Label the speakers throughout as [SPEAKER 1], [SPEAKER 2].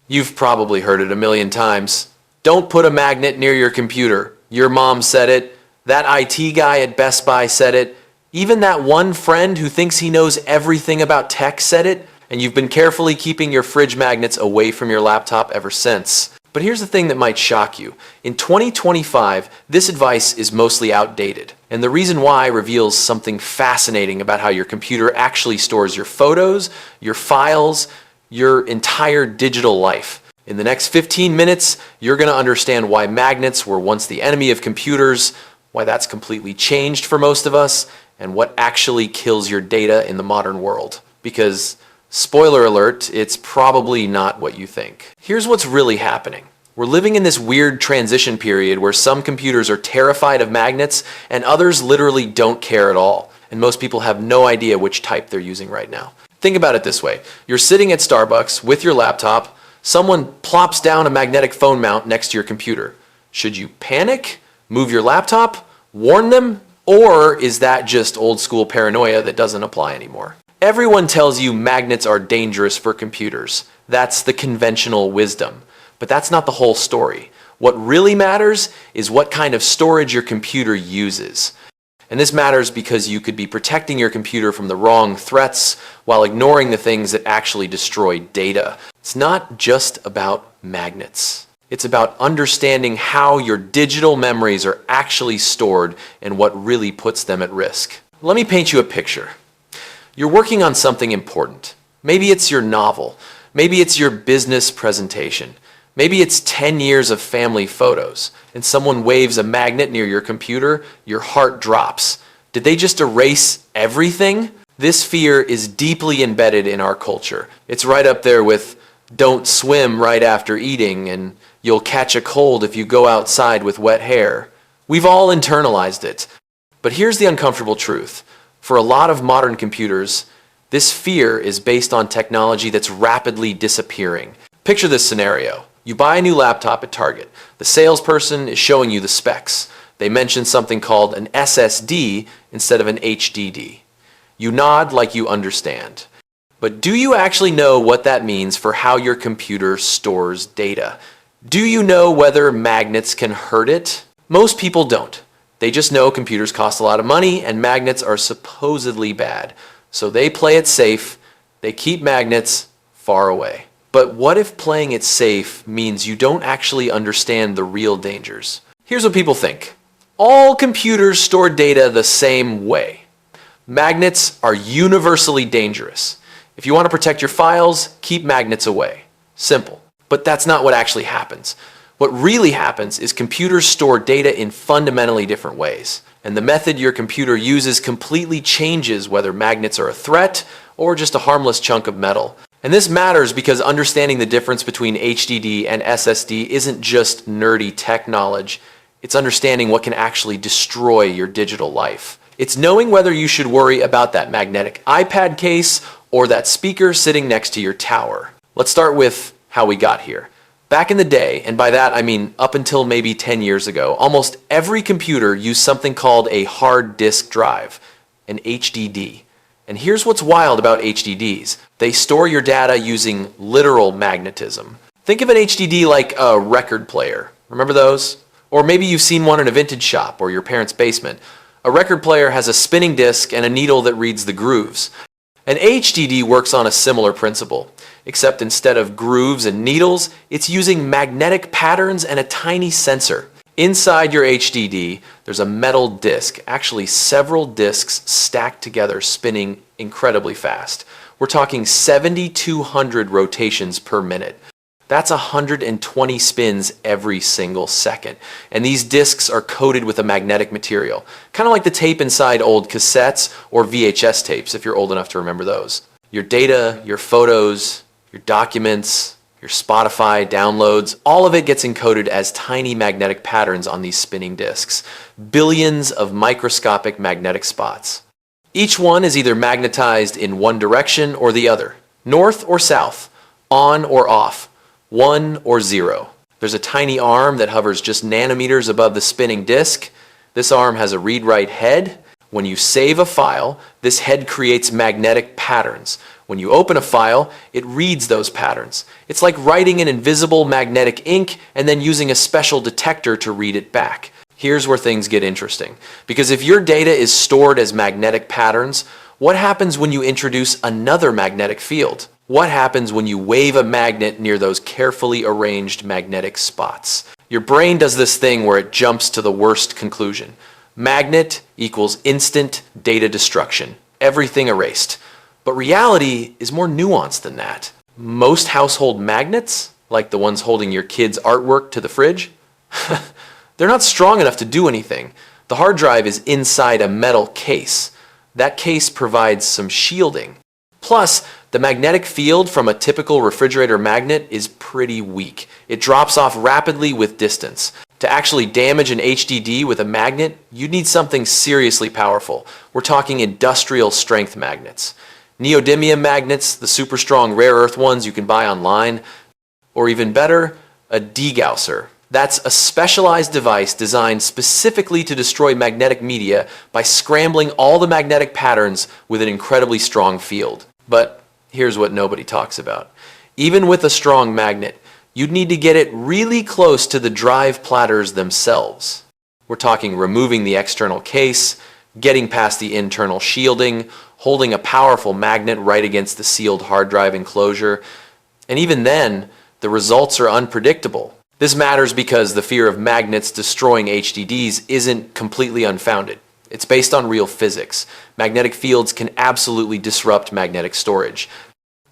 [SPEAKER 1] You've probably heard it a million times. Don't put a magnet near your computer. Your mom said it. That IT guy at Best Buy said it. Even that one friend who thinks he knows everything about tech said it. And you've been carefully keeping your fridge magnets away from your laptop ever since. But here's the thing that might shock you. In 2025, this advice is mostly outdated. And the reason why reveals something fascinating about how your computer actually stores your photos, your files, your entire digital life. In the next 15 minutes, you're going to understand why magnets were once the enemy of computers, why that's completely changed for most of us, and what actually kills your data in the modern world. Because, spoiler alert, it's probably not what you think. Here's what's really happening. We're living in this weird transition period where some computers are terrified of magnets and others literally don't care at all. And most people have no idea which type they're using right now. Think about it this way. You're sitting at Starbucks with your laptop. Someone plops down a magnetic phone mount next to your computer. Should you panic, move your laptop, warn them, or is that just old school paranoia that doesn't apply anymore? Everyone tells you magnets are dangerous for computers. That's the conventional wisdom. But that's not the whole story. What really matters is what kind of storage your computer uses. And this matters because you could be protecting your computer from the wrong threats while ignoring the things that actually destroy data. It's not just about magnets. It's about understanding how your digital memories are actually stored and what really puts them at risk. Let me paint you a picture. You're working on something important. Maybe it's your novel. Maybe it's your business presentation. Maybe it's 10 years of family photos, and someone waves a magnet near your computer, your heart drops. Did they just erase everything? This fear is deeply embedded in our culture. It's right up there with don't swim right after eating, and you'll catch a cold if you go outside with wet hair. We've all internalized it. But here's the uncomfortable truth. For a lot of modern computers, this fear is based on technology that's rapidly disappearing. Picture this scenario. You buy a new laptop at Target. The salesperson is showing you the specs. They mention something called an SSD instead of an HDD. You nod like you understand. But do you actually know what that means for how your computer stores data? Do you know whether magnets can hurt it? Most people don't. They just know computers cost a lot of money and magnets are supposedly bad. So they play it safe. They keep magnets far away. But what if playing it safe means you don't actually understand the real dangers? Here's what people think. All computers store data the same way. Magnets are universally dangerous. If you want to protect your files, keep magnets away. Simple. But that's not what actually happens. What really happens is computers store data in fundamentally different ways. And the method your computer uses completely changes whether magnets are a threat or just a harmless chunk of metal. And this matters because understanding the difference between HDD and SSD isn't just nerdy tech knowledge. It's understanding what can actually destroy your digital life. It's knowing whether you should worry about that magnetic iPad case or that speaker sitting next to your tower. Let's start with how we got here. Back in the day, and by that I mean up until maybe 10 years ago, almost every computer used something called a hard disk drive, an HDD. And here's what's wild about HDDs. They store your data using literal magnetism. Think of an HDD like a record player. Remember those? Or maybe you've seen one in a vintage shop or your parents' basement. A record player has a spinning disc and a needle that reads the grooves. An HDD works on a similar principle, except instead of grooves and needles, it's using magnetic patterns and a tiny sensor. Inside your HDD, there's a metal disc, actually several discs stacked together spinning incredibly fast. We're talking 7,200 rotations per minute. That's 120 spins every single second. And these discs are coated with a magnetic material, kind of like the tape inside old cassettes or VHS tapes, if you're old enough to remember those. Your data, your photos, your documents, your Spotify downloads, all of it gets encoded as tiny magnetic patterns on these spinning disks. Billions of microscopic magnetic spots. Each one is either magnetized in one direction or the other, north or south, on or off, 1 or 0. There's a tiny arm that hovers just nanometers above the spinning disk. This arm has a read-write head. When you save a file, this head creates magnetic patterns. When you open a file, it reads those patterns. It's like writing in invisible magnetic ink and then using a special detector to read it back. Here's where things get interesting. Because if your data is stored as magnetic patterns, what happens when you introduce another magnetic field? What happens when you wave a magnet near those carefully arranged magnetic spots? Your brain does this thing where it jumps to the worst conclusion. Magnet equals instant data destruction. Everything erased. But reality is more nuanced than that. Most household magnets, like the ones holding your kid's artwork to the fridge, they're not strong enough to do anything. The hard drive is inside a metal case. That case provides some shielding. Plus, the magnetic field from a typical refrigerator magnet is pretty weak. It drops off rapidly with distance. To actually damage an HDD with a magnet, you'd need something seriously powerful. We're talking industrial strength magnets. Neodymium magnets, the super strong rare earth ones you can buy online, or even better, a degausser. That's a specialized device designed specifically to destroy magnetic media by scrambling all the magnetic patterns with an incredibly strong field. But here's what nobody talks about. Even with a strong magnet, you'd need to get it really close to the drive platters themselves. We're talking removing the external case, getting past the internal shielding, holding a powerful magnet right against the sealed hard drive enclosure, and even then, the results are unpredictable. This matters because the fear of magnets destroying HDDs isn't completely unfounded. It's based on real physics. Magnetic fields can absolutely disrupt magnetic storage.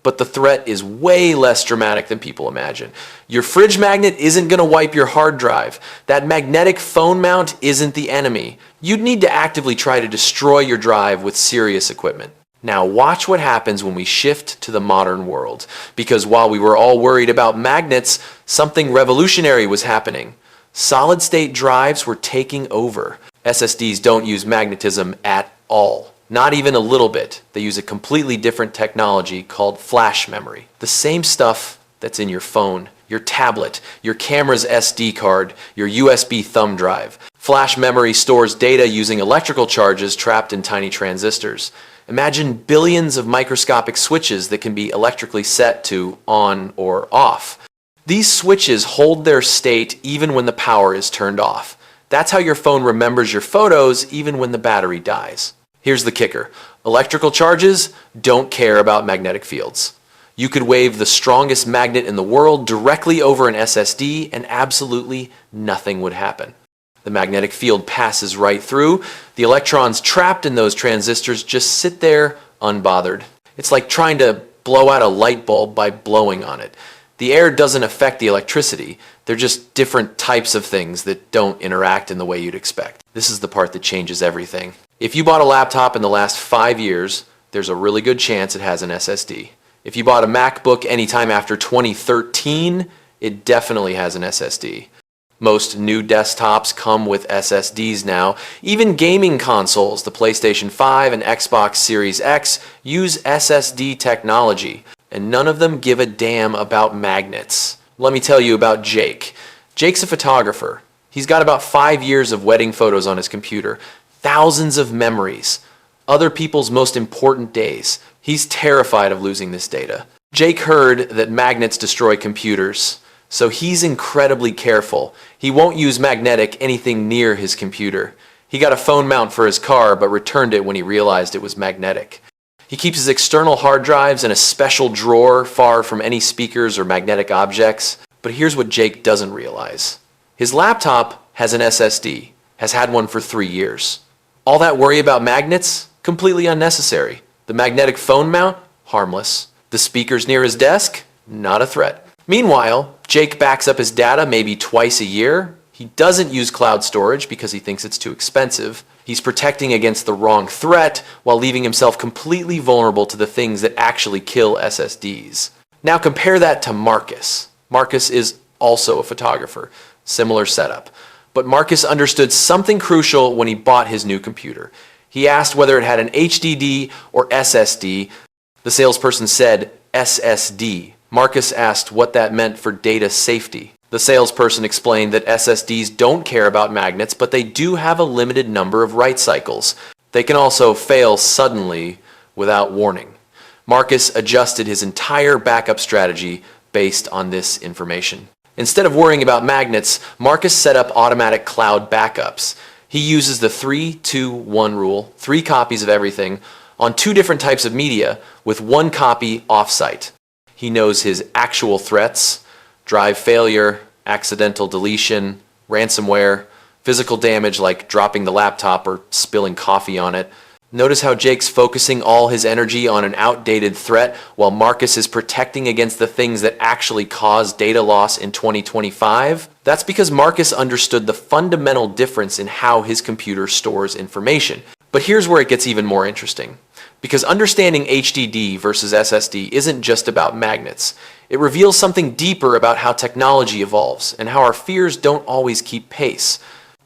[SPEAKER 1] But the threat is way less dramatic than people imagine. Your fridge magnet isn't going to wipe your hard drive. That magnetic phone mount isn't the enemy. You'd need to actively try to destroy your drive with serious equipment. Now watch what happens when we shift to the modern world. Because while we were all worried about magnets, something revolutionary was happening. Solid-state drives were taking over. SSDs don't use magnetism at all. Not even a little bit. They use a completely different technology called flash memory. The same stuff that's in your phone, your tablet, your camera's SD card, your USB thumb drive. Flash memory stores data using electrical charges trapped in tiny transistors. Imagine billions of microscopic switches that can be electrically set to on or off. These switches hold their state even when the power is turned off. That's how your phone remembers your photos even when the battery dies. Here's the kicker. Electrical charges don't care about magnetic fields. You could wave the strongest magnet in the world directly over an SSD and absolutely nothing would happen. The magnetic field passes right through. The electrons trapped in those transistors just sit there unbothered. It's like trying to blow out a light bulb by blowing on it. The air doesn't affect the electricity. They're just different types of things that don't interact in the way you'd expect. This is the part that changes everything. If you bought a laptop in the last 5 years, there's a really good chance it has an SSD. If you bought a MacBook anytime after 2013, it definitely has an SSD. Most new desktops come with SSDs now. Even gaming consoles, the PlayStation 5 and Xbox Series X, use SSD technology, and none of them give a damn about magnets. Let me tell you about Jake. Jake's a photographer. He's got about 5 years of wedding photos on his computer, thousands of memories, other people's most important days. He's terrified of losing this data. Jake heard that magnets destroy computers, so he's incredibly careful. He won't use magnetic anything near his computer. He got a phone mount for his car, but returned it when he realized it was magnetic. He keeps his external hard drives in a special drawer far from any speakers or magnetic objects. But here's what Jake doesn't realize. His laptop has an SSD, has had one for 3 years. All that worry about magnets? Completely unnecessary. The magnetic phone mount? Harmless. The speakers near his desk? Not a threat. Meanwhile, Jake backs up his data maybe twice a year. He doesn't use cloud storage because he thinks it's too expensive. He's protecting against the wrong threat while leaving himself completely vulnerable to the things that actually kill SSDs. Now compare that to Marcus. Marcus is also a photographer. Similar setup. But Marcus understood something crucial when he bought his new computer. He asked whether it had an HDD or SSD. The salesperson said SSD. Marcus asked what that meant for data safety. The salesperson explained that SSDs don't care about magnets, but they do have a limited number of write cycles. They can also fail suddenly without warning. Marcus adjusted his entire backup strategy based on this information. Instead of worrying about magnets, Marcus set up automatic cloud backups. He uses the 3-2-1 rule, 3 copies of everything, on 2 different types of media with 1 copy offsite. He knows his actual threats, drive failure, accidental deletion, ransomware, physical damage like dropping the laptop or spilling coffee on it. Notice how Jake's focusing all his energy on an outdated threat while Marcus is protecting against the things that actually cause data loss in 2025? That's because Marcus understood the fundamental difference in how his computer stores information. But here's where it gets even more interesting. Because understanding HDD versus SSD isn't just about magnets. It reveals something deeper about how technology evolves and how our fears don't always keep pace.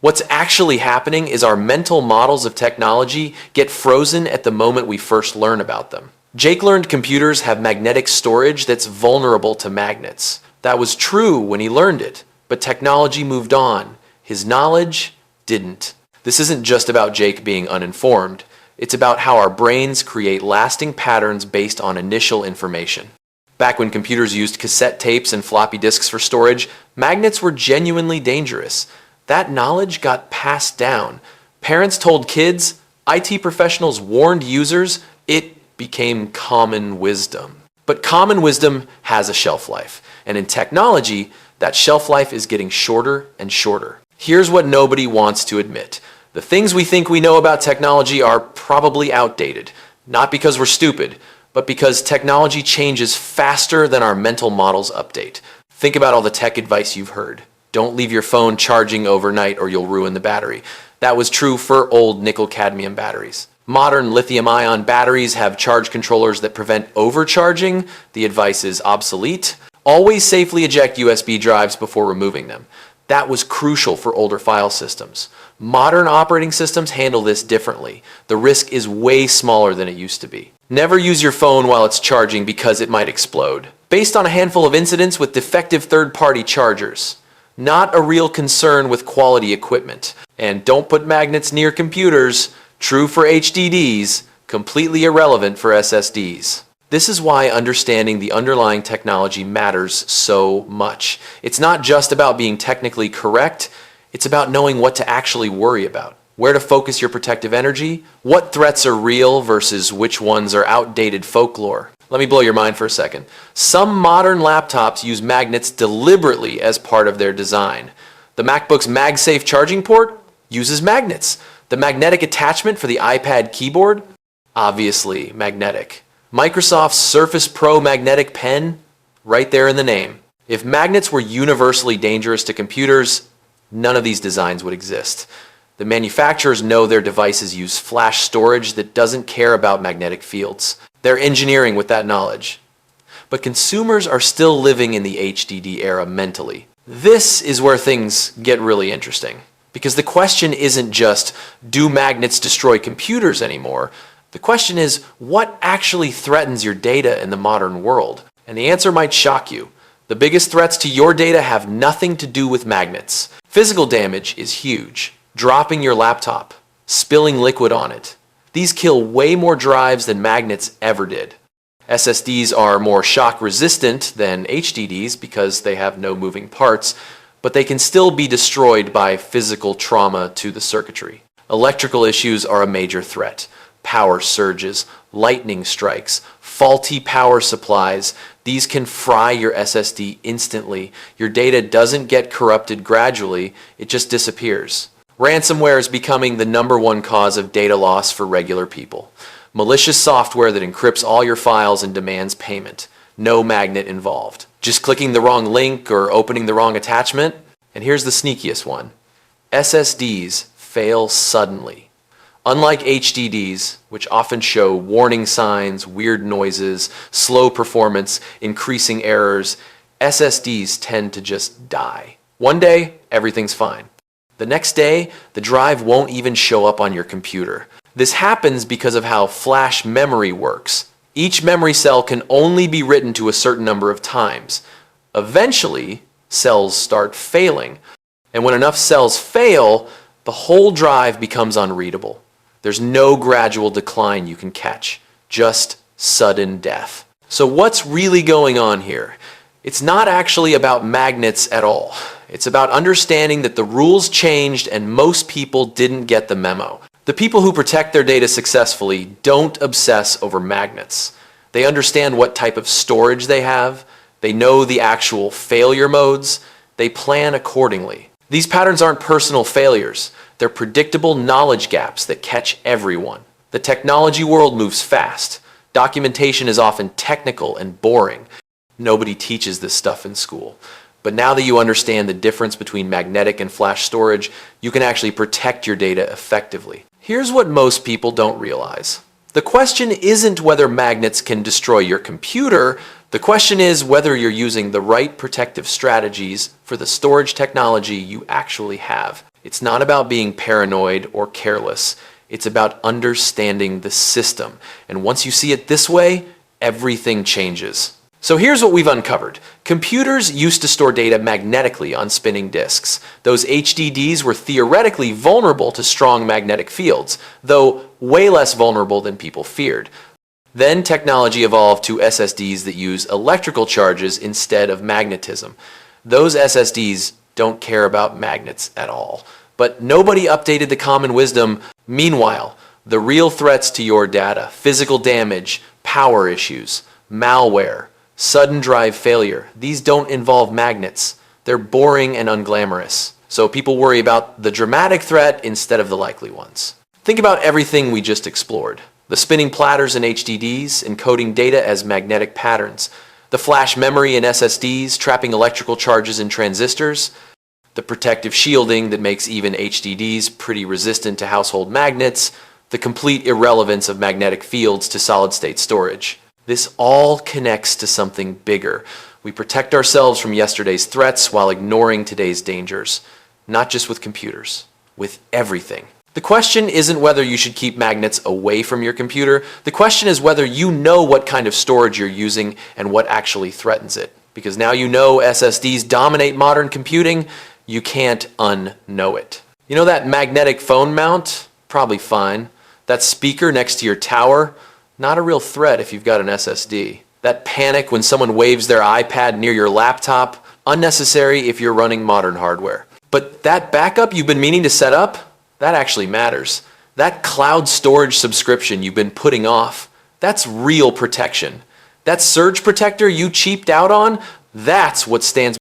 [SPEAKER 1] What's actually happening is our mental models of technology get frozen at the moment we first learn about them. Jake learned computers have magnetic storage that's vulnerable to magnets. That was true when he learned it, but technology moved on. His knowledge didn't. This isn't just about Jake being uninformed. It's about how our brains create lasting patterns based on initial information. Back when computers used cassette tapes and floppy disks for storage, magnets were genuinely dangerous. That knowledge got passed down. Parents told kids, IT professionals warned users, it became common wisdom. But common wisdom has a shelf life, and in technology, that shelf life is getting shorter and shorter. Here's what nobody wants to admit. The things we think we know about technology are probably outdated, not because we're stupid, but because technology changes faster than our mental models update. Think about all the tech advice you've heard. Don't leave your phone charging overnight or you'll ruin the battery. That was true for old nickel-cadmium batteries. Modern lithium-ion batteries have charge controllers that prevent overcharging. The advice is obsolete. Always safely eject USB drives before removing them. That was crucial for older file systems. Modern operating systems handle this differently. The risk is way smaller than it used to be. Never use your phone while it's charging because it might explode. Based on a handful of incidents with defective third-party chargers. Not a real concern with quality equipment. And don't put magnets near computers. True for HDDs, completely irrelevant for SSDs. This is why understanding the underlying technology matters so much. It's not just about being technically correct, it's about knowing what to actually worry about. Where to focus your protective energy, what threats are real versus which ones are outdated folklore. Let me blow your mind for a second. Some modern laptops use magnets deliberately as part of their design. The MacBook's MagSafe charging port uses magnets. The magnetic attachment for the iPad keyboard? Obviously magnetic. Microsoft's Surface Pro magnetic pen? Right there in the name. If magnets were universally dangerous to computers, none of these designs would exist. The manufacturers know their devices use flash storage that doesn't care about magnetic fields. They're engineering with that knowledge. But consumers are still living in the HDD era mentally. This is where things get really interesting. Because the question isn't just, do magnets destroy computers anymore? The question is, what actually threatens your data in the modern world? And the answer might shock you. The biggest threats to your data have nothing to do with magnets. Physical damage is huge. Dropping your laptop, spilling liquid on it. These kill way more drives than magnets ever did. SSDs are more shock resistant than HDDs because they have no moving parts, but they can still be destroyed by physical trauma to the circuitry. Electrical issues are a major threat. Power surges, lightning strikes, faulty power supplies. These can fry your SSD instantly. Your data doesn't get corrupted gradually, it just disappears. Ransomware is becoming the #1 cause of data loss for regular people. Malicious software that encrypts all your files and demands payment. No magnet involved. Just clicking the wrong link or opening the wrong attachment. And here's the sneakiest one. SSDs fail suddenly. Unlike HDDs, which often show warning signs, weird noises, slow performance, increasing errors, SSDs tend to just die. One day, everything's fine. The next day, the drive won't even show up on your computer. This happens because of how flash memory works. Each memory cell can only be written to a certain number of times. Eventually, cells start failing. And when enough cells fail, the whole drive becomes unreadable. There's no gradual decline you can catch, just sudden death. So what's really going on here? It's not actually about magnets at all. It's about understanding that the rules changed and most people didn't get the memo. The people who protect their data successfully don't obsess over magnets. They understand what type of storage they have. They know the actual failure modes. They plan accordingly. These patterns aren't personal failures. They're predictable knowledge gaps that catch everyone. The technology world moves fast. Documentation is often technical and boring. Nobody teaches this stuff in school. But now that you understand the difference between magnetic and flash storage, you can actually protect your data effectively. Here's what most people don't realize. The question isn't whether magnets can destroy your computer. The question is whether you're using the right protective strategies for the storage technology you actually have. It's not about being paranoid or careless. It's about understanding the system. And once you see it this way, everything changes. So here's what we've uncovered. Computers used to store data magnetically on spinning disks. Those HDDs were theoretically vulnerable to strong magnetic fields, though way less vulnerable than people feared. Then technology evolved to SSDs that use electrical charges instead of magnetism. Those SSDs don't care about magnets at all. But nobody updated the common wisdom. Meanwhile, the real threats to your data, physical damage, power issues, malware, sudden drive failure, these don't involve magnets. They're boring and unglamorous. So people worry about the dramatic threat instead of the likely ones. Think about everything we just explored. The spinning platters in HDDs encoding data as magnetic patterns. The flash memory in SSDs trapping electrical charges in transistors. The protective shielding that makes even HDDs pretty resistant to household magnets. The complete irrelevance of magnetic fields to solid-state storage. This all connects to something bigger. We protect ourselves from yesterday's threats while ignoring today's dangers. Not just with computers, with everything. The question isn't whether you should keep magnets away from your computer. The question is whether you know what kind of storage you're using and what actually threatens it. Because now you know SSDs dominate modern computing, you can't unknow it. You know that magnetic phone mount? Probably fine. That speaker next to your tower? Not a real threat if you've got an SSD. That panic when someone waves their iPad near your laptop? Unnecessary if you're running modern hardware. But that backup you've been meaning to set up? That actually matters. That cloud storage subscription you've been putting off? That's real protection. That surge protector you cheaped out on? That's what stands